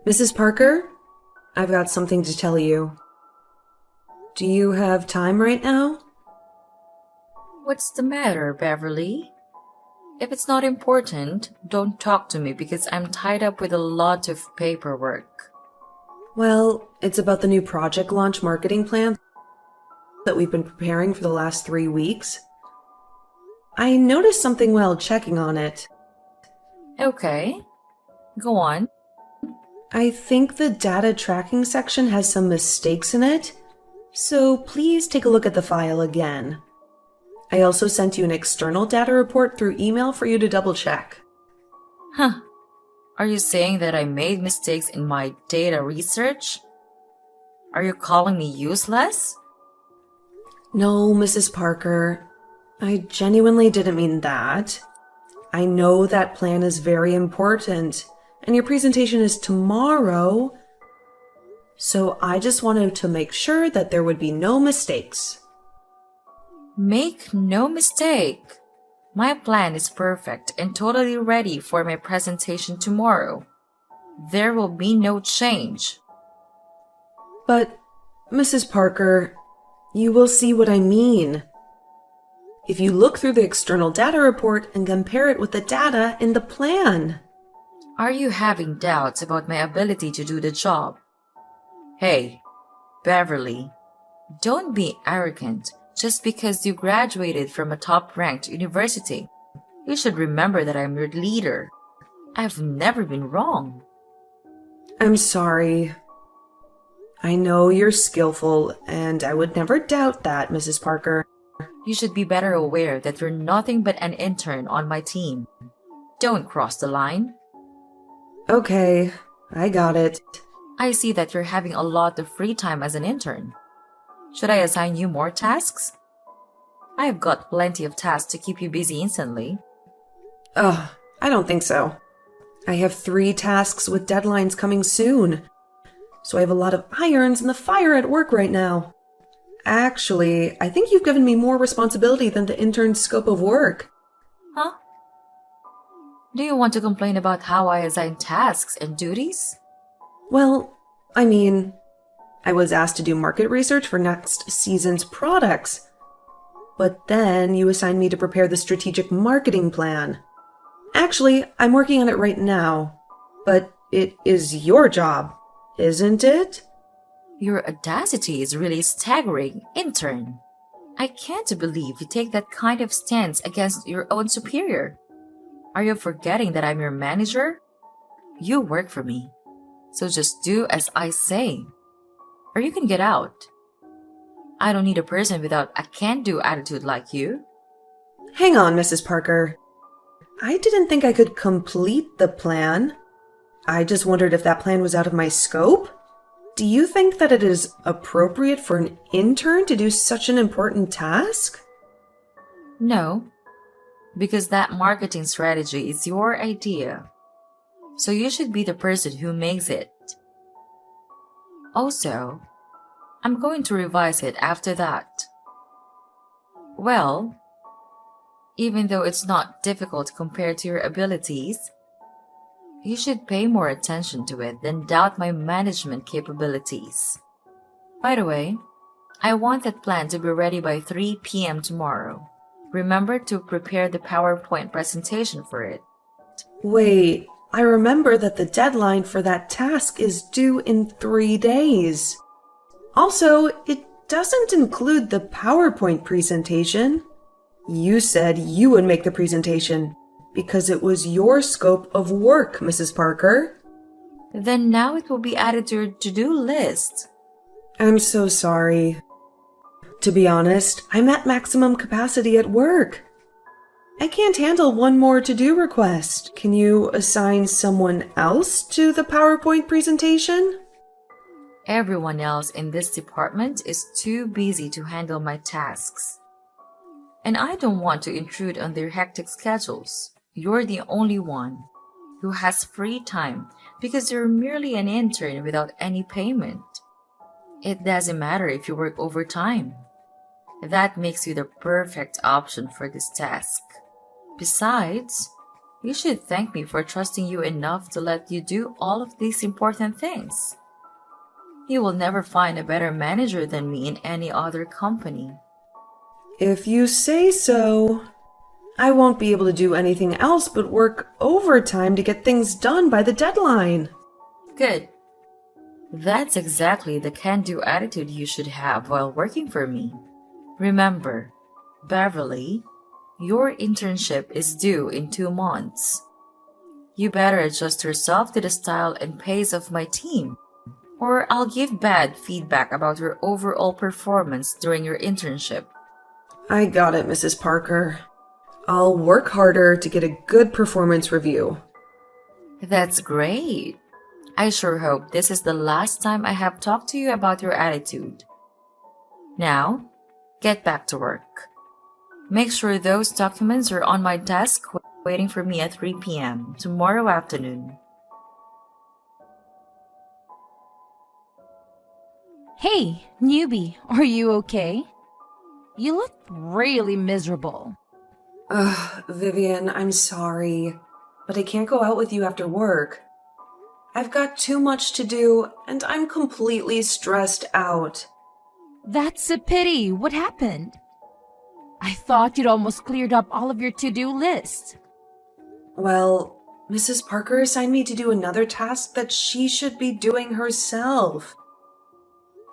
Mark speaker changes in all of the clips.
Speaker 1: Mrs. Parker, I've got something to tell you. Do you have time right now?
Speaker 2: What's the matter, Beverly? If it's not important, don't talk to me because I'm tied up with a lot of paperwork.
Speaker 1: Well, it's about the new project launch marketing plan that we've been preparing for the last 3 weeks. I noticed something while checking on it.
Speaker 2: Okay, go on.
Speaker 1: I think the data tracking section has some mistakes in it, so please take a look at the file again. I also sent you an external data report through email for you to double check.
Speaker 2: Huh. Are you saying that I made mistakes in my data research? Are you calling me useless?
Speaker 1: No, Mrs. Parker. I genuinely didn't mean that. I know that plan is very important, and your presentation is tomorrow, so I just wanted to make sure that there would be no mistakes.
Speaker 2: Make no mistake. My plan is perfect and totally ready for my presentation tomorrow. There will be no change.
Speaker 1: But, Mrs. Parker, you will see what I mean. If you look through the external data report and compare it with the data in the plan.
Speaker 2: Are you having doubts about my ability to do the job? Hey, Beverly, don't be arrogant just because you graduated from a top-ranked university. You should remember that I'm your leader. I've never been wrong.
Speaker 1: I'm sorry. I know you're skillful, and I would never doubt that, Mrs. Parker.
Speaker 2: You should be better aware that you're nothing but an intern on my team. Don't cross the line.
Speaker 1: Okay, I got it.
Speaker 2: I see that you're having a lot of free time as an intern. Should I assign you more tasks? I've got plenty of tasks to keep you busy instantly.
Speaker 1: Ugh, I don't think so. I have 3 tasks with deadlines coming soon, so I have a lot of irons in the fire at work right now. Actually, I think you've given me more responsibility than the intern's scope of work.
Speaker 2: Huh? Do you want to complain about how I assign tasks and duties?
Speaker 1: Well, I was asked to do market research for next season's products. But then you assigned me to prepare the strategic marketing plan. Actually, I'm working on it right now. But it is your job, isn't it?
Speaker 2: Your audacity is really staggering, intern. I can't believe you take that kind of stance against your own superior. Are you forgetting that I'm your manager? You work for me, so just do as I say, or you can get out. I don't need a person without a can-do attitude like you.
Speaker 1: Hang on, Mrs. Parker. I didn't think I could complete the plan. I just wondered if that plan was out of my scope. Do you think that it is appropriate for an intern to do such an important task?
Speaker 2: No, because that marketing strategy is your idea. So you should be the person who makes it. Also, I'm going to revise it after that. Well, even though it's not difficult compared to your abilities, you should pay more attention to it than doubt my management capabilities. By the way, I want that plan to be ready by 3 p.m. tomorrow. Remember to prepare the PowerPoint presentation for it.
Speaker 1: Wait, I remember that the deadline for that task is due in 3 days. Also, it doesn't include the PowerPoint presentation. You said you would make the presentation because it was your scope of work, Mrs. Parker.
Speaker 2: Then now it will be added to your to-do list.
Speaker 1: I'm so sorry. To be honest, I'm at maximum capacity at work. I can't handle one more to-do request. Can you assign someone else to the PowerPoint presentation?
Speaker 2: Everyone else in this department is too busy to handle my tasks. And I don't want to intrude on their hectic schedules. You're the only one who has free time because you're merely an intern without any payment. It doesn't matter if you work overtime. That makes you the perfect option for this task. Besides, You should thank me for trusting you enough to let you do all of these important things. You will never find a better manager than me in any other company.
Speaker 1: If you say so. I won't be able to do anything else but work overtime to get things done by the deadline.
Speaker 2: Good. That's exactly the can-do attitude you should have while working for me. Remember, Beverly, your internship is due in 2 months. You better adjust yourself to the style and pace of my team, or I'll give bad feedback about your overall performance during your internship.
Speaker 1: I got it, Mrs. Parker. I'll work harder to get a good performance review.
Speaker 2: That's great. I sure hope this is the last time I have talked to you about your attitude. Now, get back to work. Make sure those documents are on my desk waiting for me at 3 p.m. tomorrow afternoon.
Speaker 3: Hey, newbie, are you okay? You look really miserable.
Speaker 1: Ugh, Vivian, I'm sorry, but I can't go out with you after work. I've got too much to do, and I'm completely stressed out.
Speaker 3: That's a pity. What happened? I thought you'd almost cleared up all of your to-do list.
Speaker 1: Well, Mrs. Parker assigned me to do another task that she should be doing herself.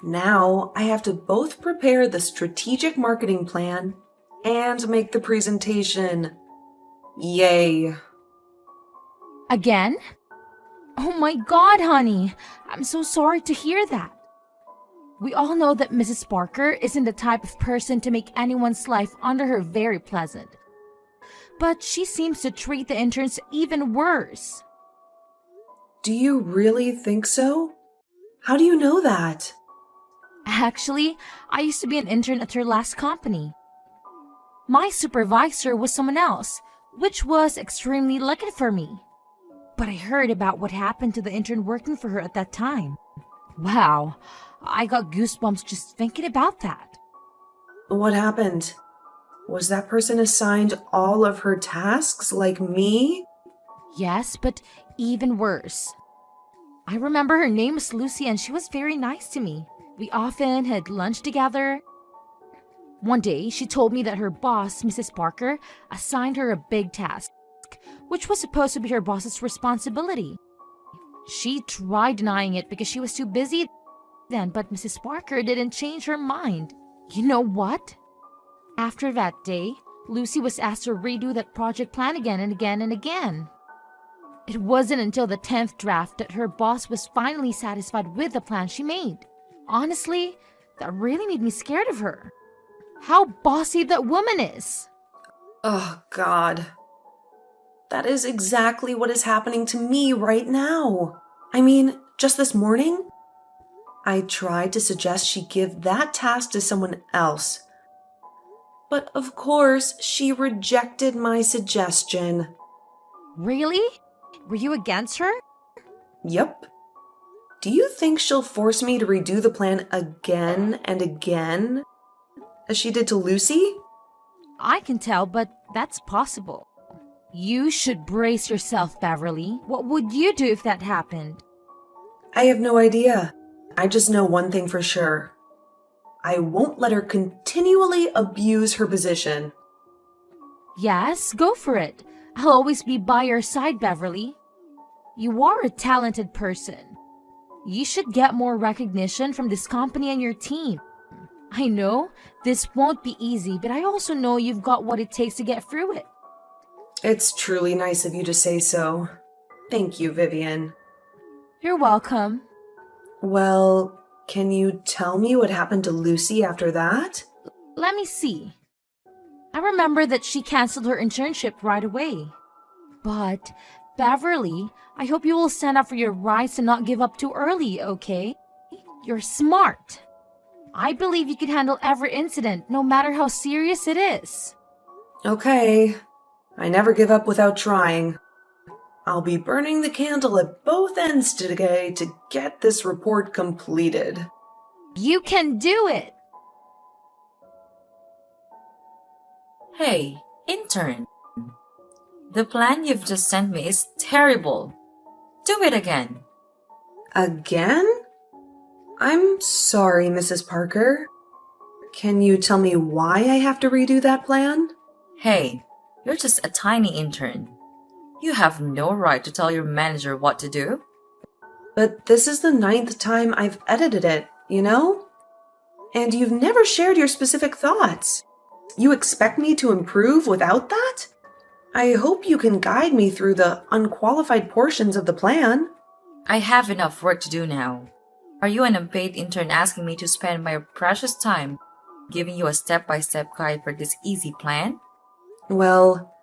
Speaker 1: Now I have to both prepare the strategic marketing plan and make the presentation. Yay.
Speaker 3: Again? Oh my god, honey. I'm so sorry to hear that. We all know that Mrs. Parker isn't the type of person to make anyone's life under her very pleasant. But she seems to treat the interns even worse.
Speaker 1: Do you really think so? How do you know that?
Speaker 3: Actually, I used to be an intern at her last company. My supervisor was someone else, which was extremely lucky for me. But I heard about what happened to the intern working for her at that time. Wow, I got goosebumps just thinking about that.
Speaker 1: What happened? Was that person assigned all of her tasks like me?
Speaker 3: Yes, but even worse. I remember her name was Lucy and she was very nice to me. We often had lunch together. One day, she told me that her boss, Mrs. Parker, assigned her a big task, which was supposed to be her boss's responsibility. She tried denying it because she was too busy then, but Mrs. Parker didn't change her mind. You know what? After that day, Lucy was asked to redo that project plan again and again and again. It wasn't until the 10th draft that her boss was finally satisfied with the plan she made. Honestly, that really made me scared of her. How bossy that woman is.
Speaker 1: Oh, God. That is exactly what is happening to me right now. I mean, just this morning, I tried to suggest she give that task to someone else. But of course, she rejected my suggestion.
Speaker 3: Really? Were you against her?
Speaker 1: Yep. Do you think she'll force me to redo the plan again and again, as she did to Lucy?
Speaker 3: I can tell, but that's possible. You should brace yourself, Beverly. What would you do if that happened?
Speaker 1: I have no idea. I just know one thing for sure. I won't let her continually abuse her position.
Speaker 3: Yes, go for it. I'll always be by your side, Beverly. You are a talented person. You should get more recognition from this company and your team. I know this won't be easy, but I also know you've got what it takes to get through it.
Speaker 1: It's truly nice of you to say so. Thank you, Vivian.
Speaker 3: You're welcome.
Speaker 1: Well, can you tell me what happened to Lucy after that?
Speaker 3: Let me see. I remember that she canceled her internship right away. But, Beverly, I hope you will stand up for your rights and not give up too early, okay? You're smart. I believe you can handle every incident, no matter how serious it is.
Speaker 1: Okay. I never give up without trying. I'll be burning the candle at both ends today to get this report completed.
Speaker 3: You can do it!
Speaker 2: Hey, intern. The plan you've just sent me is terrible. Do it again.
Speaker 1: Again? I'm sorry, Mrs. Parker. Can you tell me why I have to redo that plan?
Speaker 2: Hey, you're just a tiny intern. You have no right to tell your manager what to do.
Speaker 1: But this is the 9th time I've edited it, you know? And you've never shared your specific thoughts. You expect me to improve without that? I hope you can guide me through the unqualified portions of the plan.
Speaker 2: I have enough work to do now. Are you an unpaid intern asking me to spend my precious time giving you a step-by-step guide for this easy plan?
Speaker 1: Well,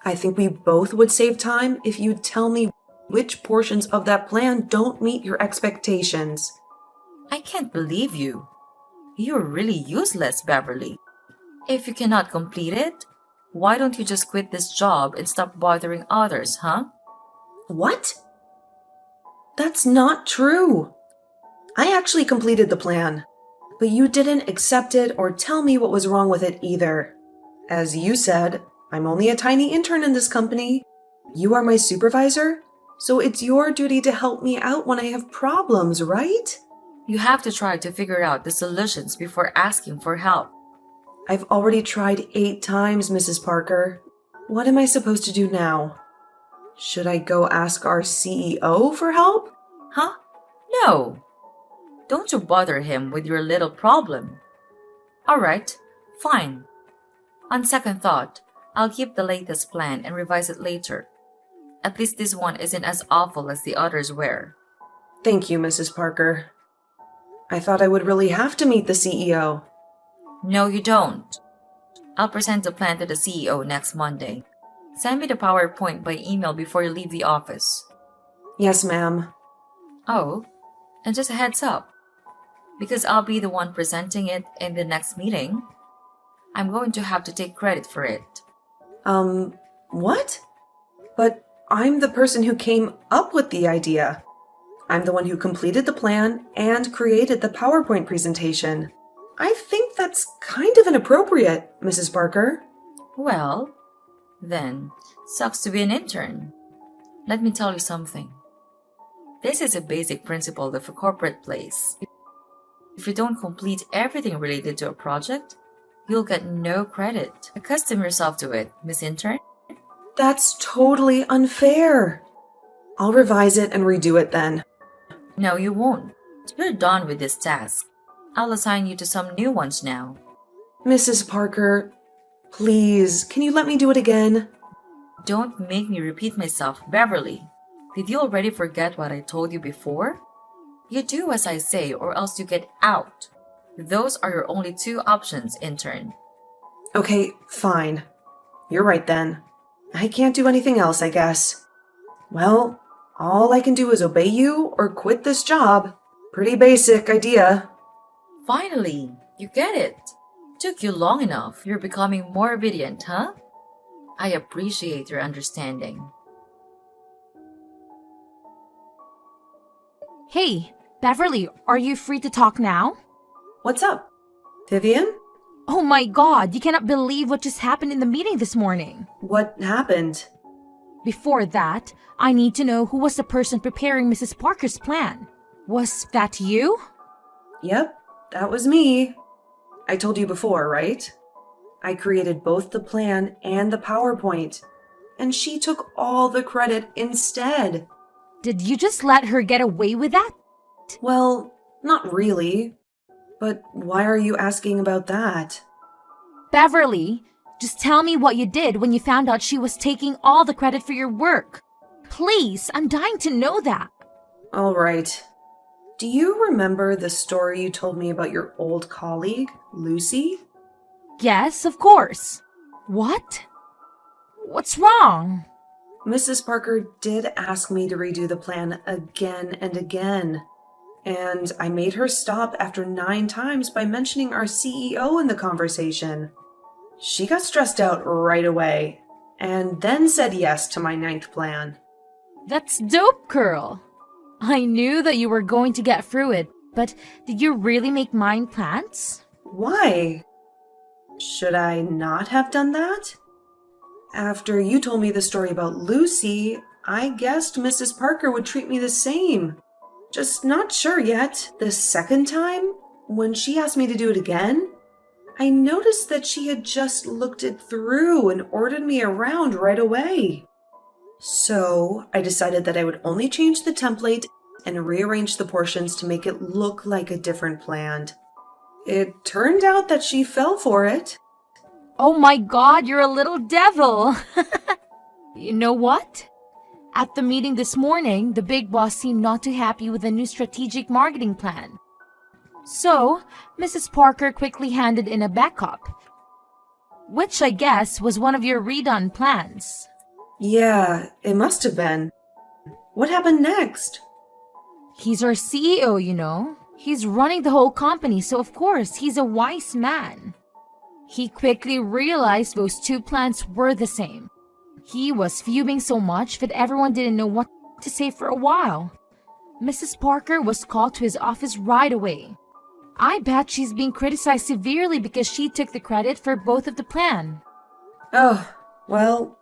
Speaker 1: I think we both would save time if you'd tell me which portions of that plan don't meet your expectations.
Speaker 2: I can't believe you. You're really useless, Beverly. If you cannot complete it, why don't you just quit this job and stop bothering others, huh?
Speaker 1: What? That's not true. I actually completed the plan, but you didn't accept it or tell me what was wrong with it either. As you said, I'm only a tiny intern in this company. You are my supervisor, so it's your duty to help me out when I have problems, right?
Speaker 2: You have to try to figure out the solutions before asking for help.
Speaker 1: I've already tried 8 times, Mrs. Parker. What am I supposed to do now? Should I go ask our CEO for help?
Speaker 2: Huh? No. Don't you bother him with your little problem. All right, fine. On second thought, I'll keep the latest plan and revise it later. At least this one isn't as awful as the others were.
Speaker 1: Thank you, Mrs. Parker. I thought I would really have to meet the CEO.
Speaker 2: No, you don't. I'll present the plan to the CEO next Monday. Send me the PowerPoint by email before you leave the office.
Speaker 1: Yes, ma'am.
Speaker 2: Oh, and just a heads up. Because I'll be the one presenting it in the next meeting, I'm going to have to take credit for it.
Speaker 1: What? But I'm the person who came up with the idea. I'm the one who completed the plan and created the PowerPoint presentation. I think that's kind of inappropriate, Mrs. Parker.
Speaker 2: Well, then, sucks to be an intern. Let me tell you something. This is a basic principle of a corporate place. If you don't complete everything related to a project, you'll get no credit. Accustom yourself to it, Miss Intern.
Speaker 1: That's totally unfair. I'll revise it and redo it then.
Speaker 2: No, you won't. You're done with this task. I'll assign you to some new ones now.
Speaker 1: Mrs. Parker, please, can you let me do it again?
Speaker 2: Don't make me repeat myself, Beverly. Did you already forget what I told you before? You do as I say or else you get out. Those are your only 2 options, intern.
Speaker 1: Okay, fine. You're right then. I can't do anything else, I guess. Well, all I can do is obey you or quit this job. Pretty basic idea.
Speaker 2: Finally, you get it. Took you long enough. You're becoming more obedient, huh? I appreciate your understanding.
Speaker 3: Hey, Beverly, are you free to talk now?
Speaker 1: What's up? Vivian?
Speaker 3: Oh my god, you cannot believe what just happened in the meeting this morning.
Speaker 1: What happened?
Speaker 3: Before that, I need to know who was the person preparing Mrs. Parker's plan. Was that you?
Speaker 1: Yep, that was me. I told you before, right? I created both the plan and the PowerPoint, and she took all the credit instead.
Speaker 3: Did you just let her get away with that?
Speaker 1: Well, not really. But why are you asking about that?
Speaker 3: Beverly, just tell me what you did when you found out she was taking all the credit for your work. Please, I'm dying to know that.
Speaker 1: All right. Do you remember the story you told me about your old colleague, Lucy?
Speaker 3: Yes, of course. What? What's wrong?
Speaker 1: Mrs. Parker did ask me to redo the plan again and again. And I made her stop after 9 times by mentioning our CEO in the conversation. She got stressed out right away, and then said yes to my 9th plan.
Speaker 3: That's dope, girl. I knew that you were going to get through it, but did you really make mind plans?
Speaker 1: Why? Should I not have done that? After you told me the story about Lucy, I guessed Mrs. Parker would treat me the same. Just not sure yet. The second time, when she asked me to do it again, I noticed that she had just looked it through and ordered me around right away. So I decided that I would only change the template and rearrange the portions to make it look like a different plan. It turned out that she fell for it.
Speaker 3: Oh my god, you're a little devil! You know what? At the meeting this morning, the big boss seemed not too happy with the new strategic marketing plan. So, Mrs. Parker quickly handed in a backup, which I guess was one of your redone plans.
Speaker 1: Yeah, it must have been. What happened next?
Speaker 3: He's our CEO, you know. He's running the whole company, so of course, he's a wise man. He quickly realized those two plans were the same. He was fuming so much that everyone didn't know what to say for a while. Mrs. Parker was called to his office right away. I bet she's being criticized severely because she took the credit for both of the plan.
Speaker 1: Oh, well,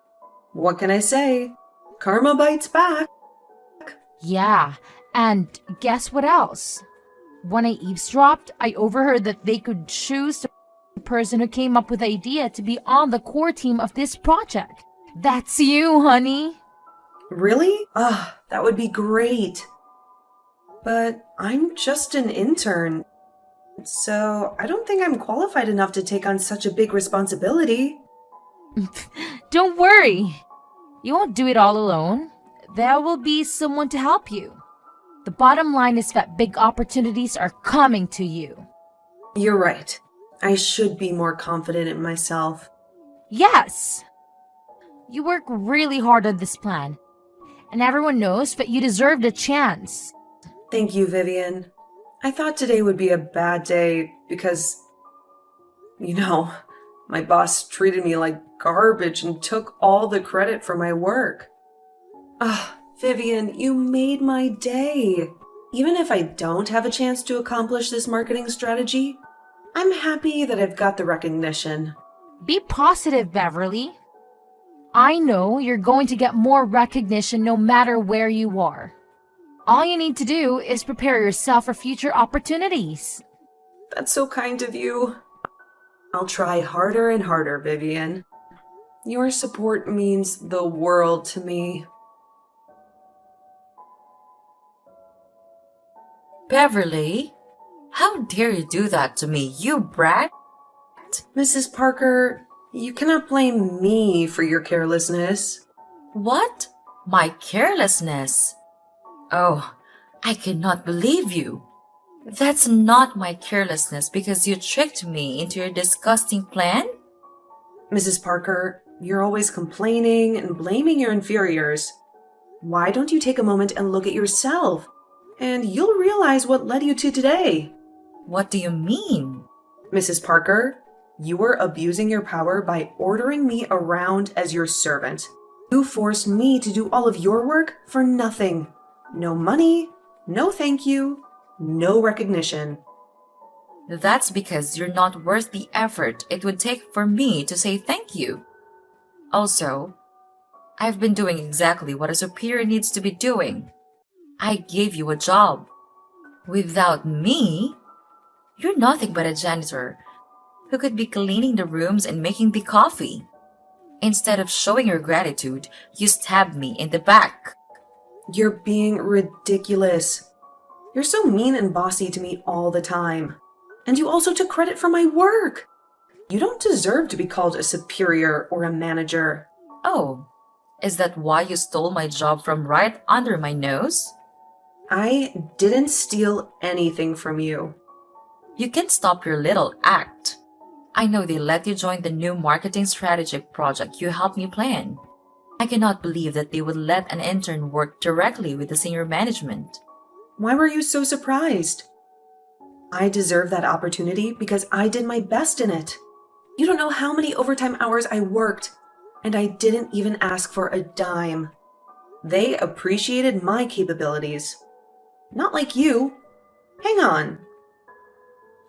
Speaker 1: what can I say? Karma bites back.
Speaker 3: Yeah, and guess what else? When I eavesdropped, I overheard that they could choose the person who came up with the idea to be on the core team of this project. That's you, honey.
Speaker 1: Really? That would be great. But I'm just an intern, so I don't think I'm qualified enough to take on such a big responsibility.
Speaker 3: Don't worry. You won't do it all alone. There will be someone to help you. The bottom line is that big opportunities are coming to you.
Speaker 1: You're right. I should be more confident in myself.
Speaker 3: Yes! You work really hard on this plan, and everyone knows that you deserved a chance.
Speaker 1: Thank you, Vivian. I thought today would be a bad day because, my boss treated me like garbage and took all the credit for my work. Vivian, you made my day. Even if I don't have a chance to accomplish this marketing strategy, I'm happy that I've got the recognition.
Speaker 3: Be positive, Beverly. I know you're going to get more recognition no matter where you are. All you need to do is prepare yourself for future opportunities.
Speaker 1: That's so kind of you. I'll try harder and harder, Vivian. Your support means the world to me.
Speaker 2: Beverly, how dare you do that to me, you brat?
Speaker 1: Mrs. Parker, you cannot blame me for your carelessness.
Speaker 2: What? My carelessness? Oh, I cannot believe you. That's not my carelessness because you tricked me into your disgusting plan?
Speaker 1: Mrs. Parker, you're always complaining and blaming your inferiors. Why don't you take a moment and look at yourself? And you'll realize what led you to today.
Speaker 2: What do you mean?
Speaker 1: Mrs. Parker, you were abusing your power by ordering me around as your servant. You forced me to do all of your work for nothing. No money, no thank you, no recognition.
Speaker 2: That's because you're not worth the effort it would take for me to say thank you. Also, I've been doing exactly what a superior needs to be doing. I gave you a job. Without me, you're nothing but a janitor who could be cleaning the rooms and making the coffee. Instead of showing your gratitude, you stabbed me in the back.
Speaker 1: You're being ridiculous. You're so mean and bossy to me all the time. And you also took credit for my work. You don't deserve to be called a superior or a manager.
Speaker 2: Oh, is that why you stole my job from right under my nose?
Speaker 1: I didn't steal anything from you.
Speaker 2: You can stop your little act. I know they let you join the new marketing strategic project you helped me plan. I cannot believe that they would let an intern work directly with the senior management.
Speaker 1: Why were you so surprised? I deserve that opportunity because I did my best in it. You don't know how many overtime hours I worked, and I didn't even ask for a dime. They appreciated my capabilities. Not like you. Hang on.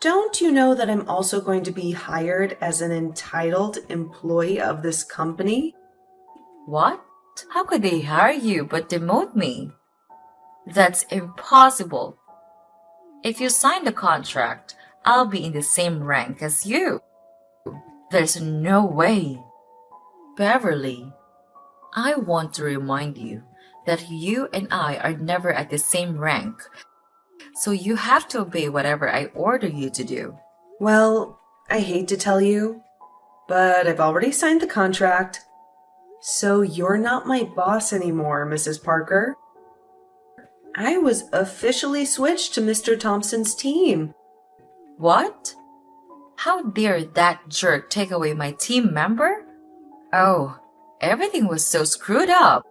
Speaker 1: Don't you know that I'm also going to be hired as an entitled employee of this company?
Speaker 2: What? How could they hire you but demote me? That's impossible. If you sign the contract, I'll be in the same rank as you. There's no way. Beverly, I want to remind you that you and I are never at the same rank, so you have to obey whatever I order you to do.
Speaker 1: Well, I hate to tell you, but I've already signed the contract. So you're not my boss anymore, Mrs. Parker. I was officially switched to Mr. Thompson's team.
Speaker 2: What? How dare that jerk take away my team member? Oh, everything was so screwed up.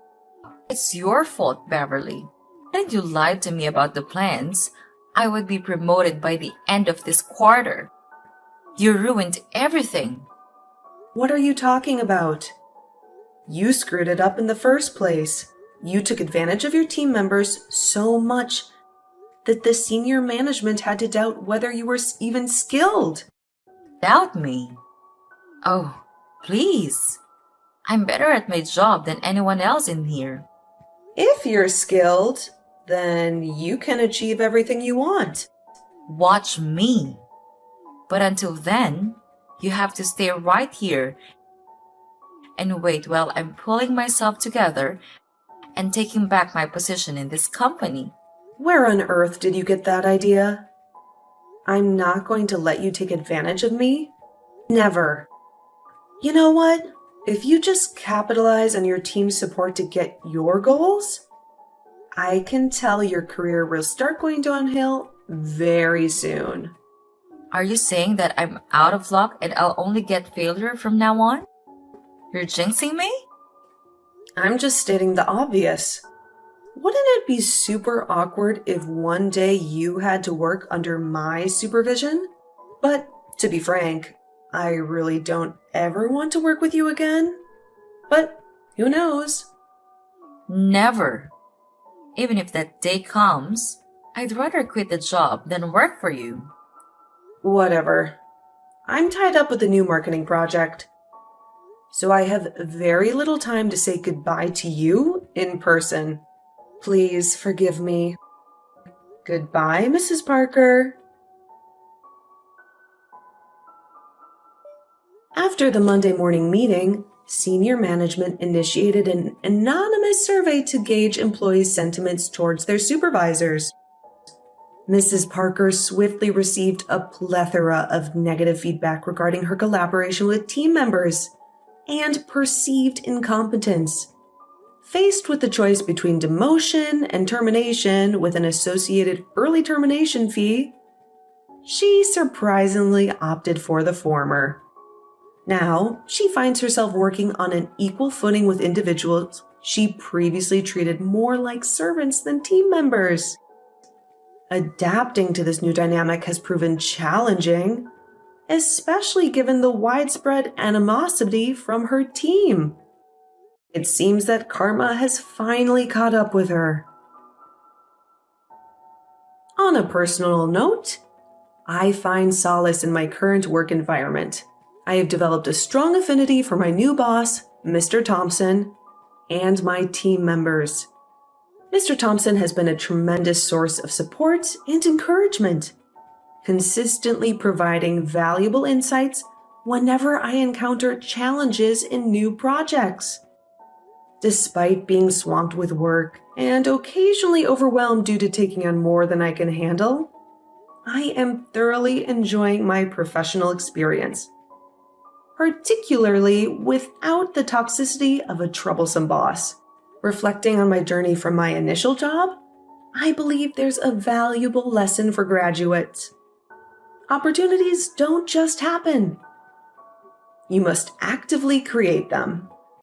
Speaker 2: It's your fault, Beverly. Hadn't you lied to me about the plans, I would be promoted by the end of this quarter. You ruined everything.
Speaker 1: What are you talking about? You screwed it up in the first place. You took advantage of your team members so much that the senior management had to doubt whether you were even skilled.
Speaker 2: Doubt me? Oh, please. I'm better at my job than anyone else in here.
Speaker 1: If you're skilled, then you can achieve everything you want.
Speaker 2: Watch me. But until then, you have to stay right here and wait while I'm pulling myself together and taking back my position in this company.
Speaker 1: Where on earth did you get that idea? I'm not going to let you take advantage of me. Never. You know what? If you just capitalize on your team's support to get your goals, I can tell your career will start going downhill very soon.
Speaker 2: Are you saying that I'm out of luck and I'll only get failure from now on? You're jinxing me?
Speaker 1: I'm just stating the obvious. Wouldn't it be super awkward if one day you had to work under my supervision? But to be frank, I really don't ever want to work with you again. But who knows?
Speaker 2: Never. Even if that day comes, I'd rather quit the job than work for you.
Speaker 1: Whatever. I'm tied up with a new marketing project. So I have very little time to say goodbye to you in person. Please forgive me. Goodbye, Mrs. Parker. After the Monday morning meeting, senior management initiated an anonymous survey to gauge employees' sentiments towards their supervisors. Mrs. Parker swiftly received a plethora of negative feedback regarding her collaboration with team members and perceived incompetence. Faced with the choice between demotion and termination with an associated early termination fee, she surprisingly opted for the former. Now, she finds herself working on an equal footing with individuals she previously treated more like servants than team members. Adapting to this new dynamic has proven challenging, especially given the widespread animosity from her team. It seems that karma has finally caught up with her. On a personal note, I find solace in my current work environment. I have developed a strong affinity for my new boss, Mr. Thompson, and my team members. Mr. Thompson has been a tremendous source of support and encouragement, consistently providing valuable insights whenever I encounter challenges in new projects. Despite being swamped with work and occasionally overwhelmed due to taking on more than I can handle, I am thoroughly enjoying my professional experience, particularly without the toxicity of a troublesome boss. Reflecting on my journey from my initial job, I believe there's a valuable lesson for graduates. Opportunities don't just happen. You must actively create them.